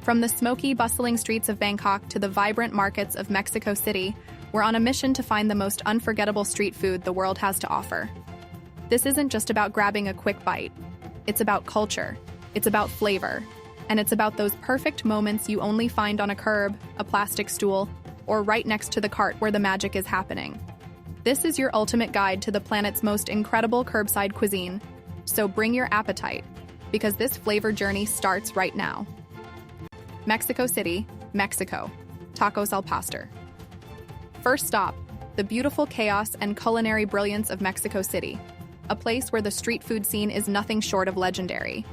From the smoky, bustling streets of Bangkok to the vibrant markets of Mexico City, we're on a mission to find the most unforgettable street food the world has to offer. This isn't just about grabbing a quick bite. It's about culture, it's about flavor, and it's about those perfect moments you only find on a curb, a plastic stool, or right next to the cart where the magic is happening. This is your ultimate guide to the planet's most incredible curbside cuisine. So bring your appetite, because this flavor journey starts right now. Mexico City, Mexico. Tacos al pastor. First stop, the beautiful chaos and culinary brilliance of Mexico City, a place where the street food scene is nothing short of legendary.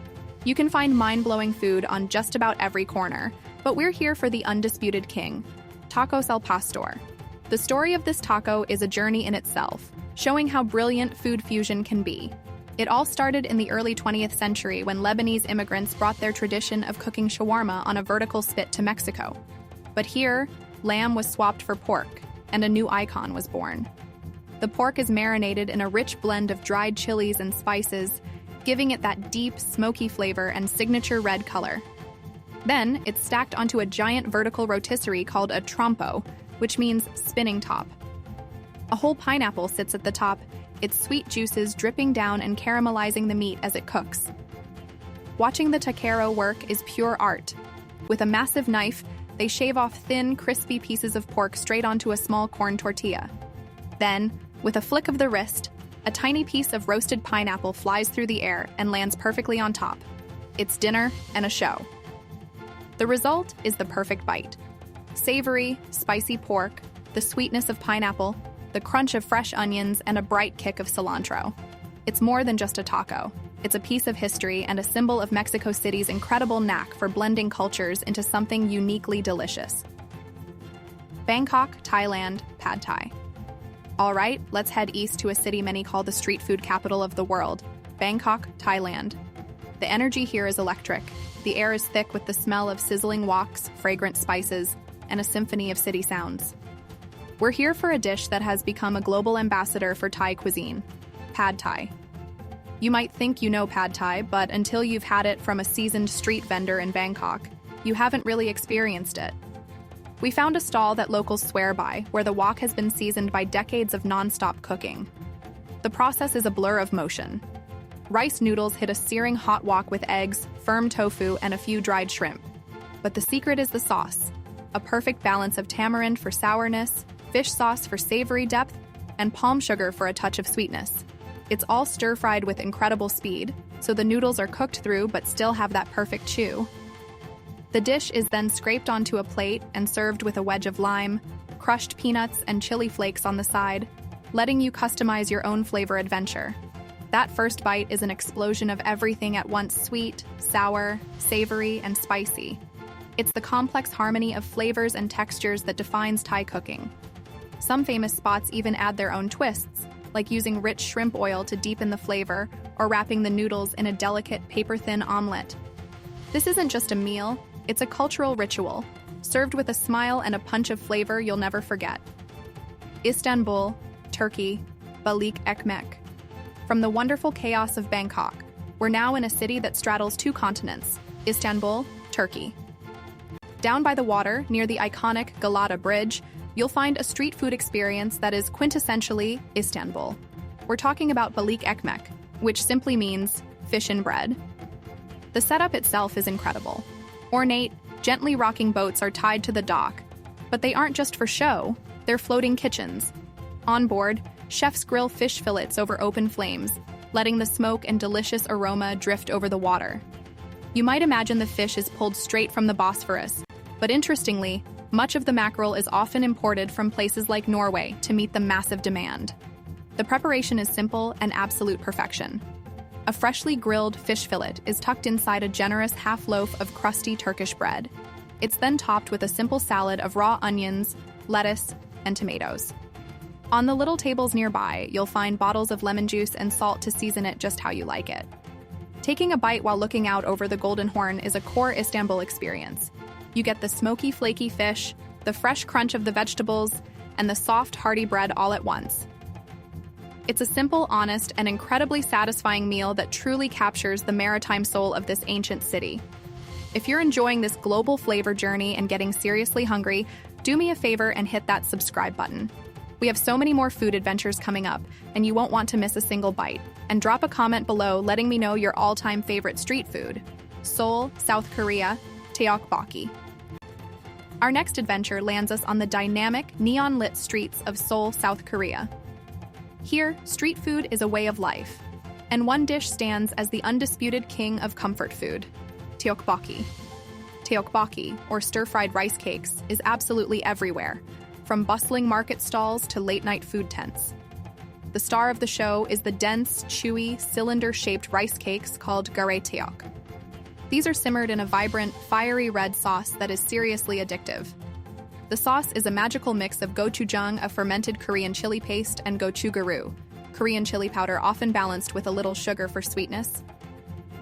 You can find mind-blowing food on just about every corner, but we're here for the undisputed king, tacos al pastor. The story of this taco is a journey in itself, showing how brilliant food fusion can be. It all started in the early 20th century when Lebanese immigrants brought their tradition of cooking shawarma on a vertical spit to Mexico. But here, lamb was swapped for pork, and a new icon was born. The pork is marinated in a rich blend of dried chilies and spices, giving it that deep, smoky flavor and signature red color. Then, it's stacked onto a giant vertical rotisserie called a trompo, which means spinning top. A whole pineapple sits at the top, its sweet juices dripping down and caramelizing the meat as it cooks. Watching the taquero work is pure art. With a massive knife, they shave off thin, crispy pieces of pork straight onto a small corn tortilla. Then, with a flick of the wrist, a tiny piece of roasted pineapple flies through the air and lands perfectly on top. It's dinner and a show. The result is the perfect bite. Savory, spicy pork, the sweetness of pineapple, the crunch of fresh onions, and a bright kick of cilantro. It's more than just a taco. It's a piece of history and a symbol of Mexico City's incredible knack for blending cultures into something uniquely delicious. Bangkok, Thailand, Pad Thai. All right, let's head east to a city many call the street food capital of the world, Bangkok, Thailand. The energy here is electric. The air is thick with the smell of sizzling woks, fragrant spices, and a symphony of city sounds. We're here for a dish that has become a global ambassador for Thai cuisine, Pad Thai. You might think you know Pad Thai, but until you've had it from a seasoned street vendor in Bangkok, you haven't really experienced it. We found a stall that locals swear by, where the wok has been seasoned by decades of non-stop cooking. The process is a blur of motion. Rice noodles hit a searing hot wok with eggs, firm tofu, and a few dried shrimp. But the secret is the sauce, a perfect balance of tamarind for sourness, fish sauce for savory depth, and palm sugar for a touch of sweetness. It's all stir-fried with incredible speed, so the noodles are cooked through but still have that perfect chew. The dish is then scraped onto a plate and served with a wedge of lime, crushed peanuts, and chili flakes on the side, letting you customize your own flavor adventure. That first bite is an explosion of everything at once: sweet, sour, savory, and spicy. It's the complex harmony of flavors and textures that defines Thai cooking. Some famous spots even add their own twists, like using rich shrimp oil to deepen the flavor or wrapping the noodles in a delicate, paper-thin omelet. This isn't just a meal, it's a cultural ritual, served with a smile and a punch of flavor you'll never forget. Istanbul, Turkey, Balik Ekmek. From the wonderful chaos of Bangkok, we're now in a city that straddles two continents, Istanbul, Turkey. Down by the water, near the iconic Galata Bridge, you'll find a street food experience that is quintessentially Istanbul. We're talking about Balik Ekmek, which simply means fish and bread. The setup itself is incredible. Ornate, gently rocking boats are tied to the dock, but they aren't just for show, they're floating kitchens. On board, chefs grill fish fillets over open flames, letting the smoke and delicious aroma drift over the water. You might imagine the fish is pulled straight from the Bosphorus, but interestingly, much of the mackerel is often imported from places like Norway to meet the massive demand. The preparation is simple and absolute perfection. A freshly grilled fish fillet is tucked inside a generous half loaf of crusty Turkish bread. It's then topped with a simple salad of raw onions, lettuce, and tomatoes. On the little tables nearby, you'll find bottles of lemon juice and salt to season it just how you like it. Taking a bite while looking out over the Golden Horn is a core Istanbul experience. You get the smoky, flaky fish, the fresh crunch of the vegetables, and the soft, hearty bread all at once. It's a simple, honest, and incredibly satisfying meal that truly captures the maritime soul of this ancient city. If you're enjoying this global flavor journey and getting seriously hungry, do me a favor and hit that subscribe button. We have so many more food adventures coming up, and you won't want to miss a single bite. And drop a comment below letting me know your all-time favorite street food. Seoul, South Korea, tteokbokki. Our next adventure lands us on the dynamic, neon-lit streets of Seoul, South Korea. Here, street food is a way of life, and one dish stands as the undisputed king of comfort food: tteokbokki. Tteokbokki, or stir-fried rice cakes, is absolutely everywhere, from bustling market stalls to late-night food tents. The star of the show is the dense, chewy, cylinder-shaped rice cakes called garetteok. These are simmered in a vibrant, fiery red sauce that is seriously addictive. The sauce is a magical mix of gochujang, a fermented Korean chili paste, and gochugaru, Korean chili powder often balanced with a little sugar for sweetness.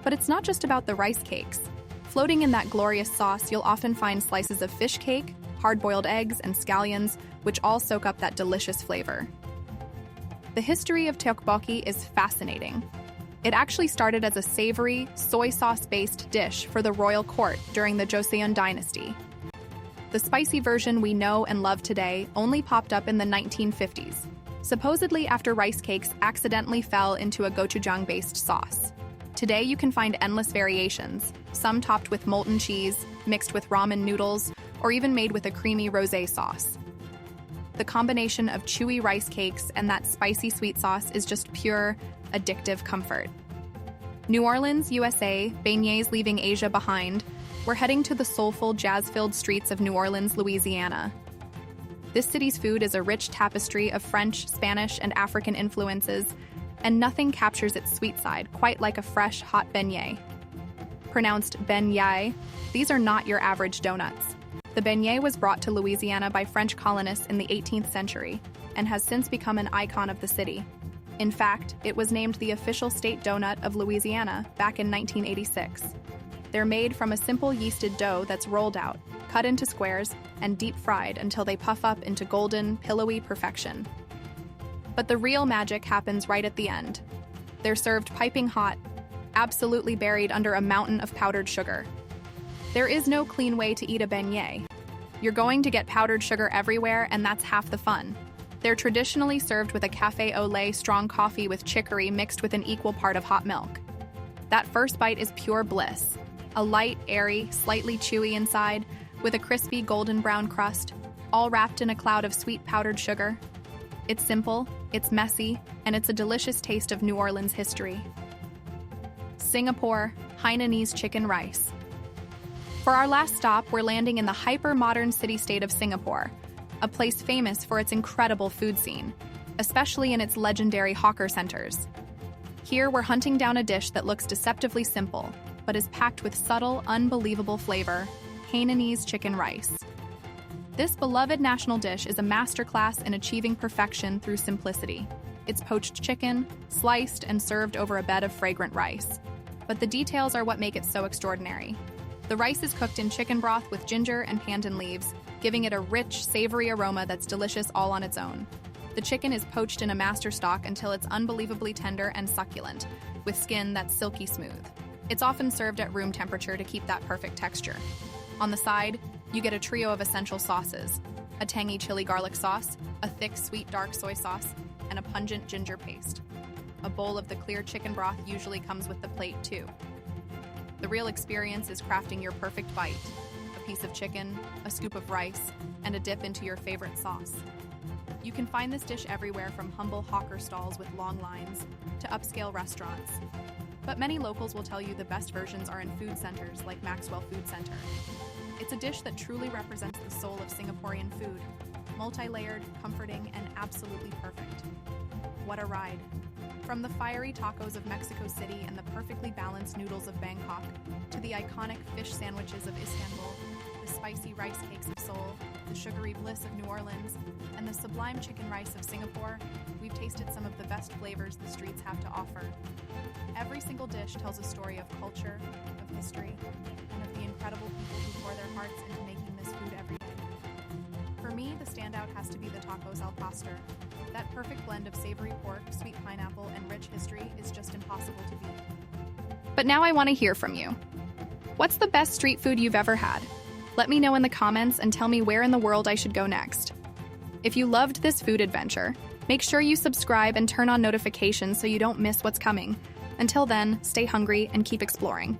But it's not just about the rice cakes. Floating in that glorious sauce, you'll often find slices of fish cake, hard-boiled eggs, and scallions, which all soak up that delicious flavor. The history of tteokbokki is fascinating. It actually started as a savory, soy sauce-based dish for the royal court during the Joseon dynasty. The spicy version we know and love today only popped up in the 1950s, supposedly after rice cakes accidentally fell into a gochujang-based sauce. Today you can find endless variations, some topped with molten cheese, mixed with ramen noodles, or even made with a creamy rosé sauce. The combination of chewy rice cakes and that spicy sweet sauce is just pure, addictive comfort. New Orleans, USA, beignets leaving Asia behind, we're heading to the soulful, jazz-filled streets of New Orleans, Louisiana. This city's food is a rich tapestry of French, Spanish, and African influences, and nothing captures its sweet side quite like a fresh, hot beignet. Pronounced beignet, these are not your average donuts. The beignet was brought to Louisiana by French colonists in the 18th century and has since become an icon of the city. In fact, it was named the official state donut of Louisiana back in 1986. They're made from a simple yeasted dough that's rolled out, cut into squares, and deep-fried until they puff up into golden, pillowy perfection. But the real magic happens right at the end. They're served piping hot, absolutely buried under a mountain of powdered sugar. There is no clean way to eat a beignet. You're going to get powdered sugar everywhere, and that's half the fun. They're traditionally served with a café au lait strong coffee with chicory mixed with an equal part of hot milk. That first bite is pure bliss. A light, airy, slightly chewy inside, with a crispy golden brown crust, all wrapped in a cloud of sweet powdered sugar. It's simple, it's messy, and it's a delicious taste of New Orleans history. Singapore, Hainanese chicken rice. For our last stop, we're landing in the hyper-modern city-state of Singapore, a place famous for its incredible food scene, especially in its legendary hawker centers. Here, we're hunting down a dish that looks deceptively simple, but is packed with subtle, unbelievable flavor: Hainanese chicken rice. This beloved national dish is a masterclass in achieving perfection through simplicity. It's poached chicken, sliced and served over a bed of fragrant rice. But the details are what make it so extraordinary. The rice is cooked in chicken broth with ginger and pandan leaves, giving it a rich, savory aroma that's delicious all on its own. The chicken is poached in a master stock until it's unbelievably tender and succulent, with skin that's silky smooth. It's often served at room temperature to keep that perfect texture. On the side, you get a trio of essential sauces: a tangy chili garlic sauce, a thick sweet dark soy sauce, and a pungent ginger paste. A bowl of the clear chicken broth usually comes with the plate too. The real experience is crafting your perfect bite: a piece of chicken, a scoop of rice, and a dip into your favorite sauce. You can find this dish everywhere, from humble hawker stalls with long lines to upscale restaurants. But many locals will tell you the best versions are in food centers like Maxwell Food Center. It's a dish that truly represents the soul of Singaporean food: multi-layered, comforting, and absolutely perfect. What a ride! From the fiery tacos of Mexico City and the perfectly balanced noodles of Bangkok, to the iconic fish sandwiches of Istanbul, the spicy rice cakes of Seoul, the sugary bliss of New Orleans, and the sublime chicken rice of Singapore, we've tasted some of the best flavors the streets have to offer. Every single dish tells a story of culture, of history, and of the incredible people who pour their hearts into making this food every day. For me, the standout has to be the tacos al pastor. That perfect blend of savory pork, sweet pineapple, and rich history is just impossible to beat. But now I want to hear from you. What's the best street food you've ever had? Let me know in the comments and tell me where in the world I should go next. If you loved this food adventure, make sure you subscribe and turn on notifications so you don't miss what's coming. Until then, stay hungry and keep exploring.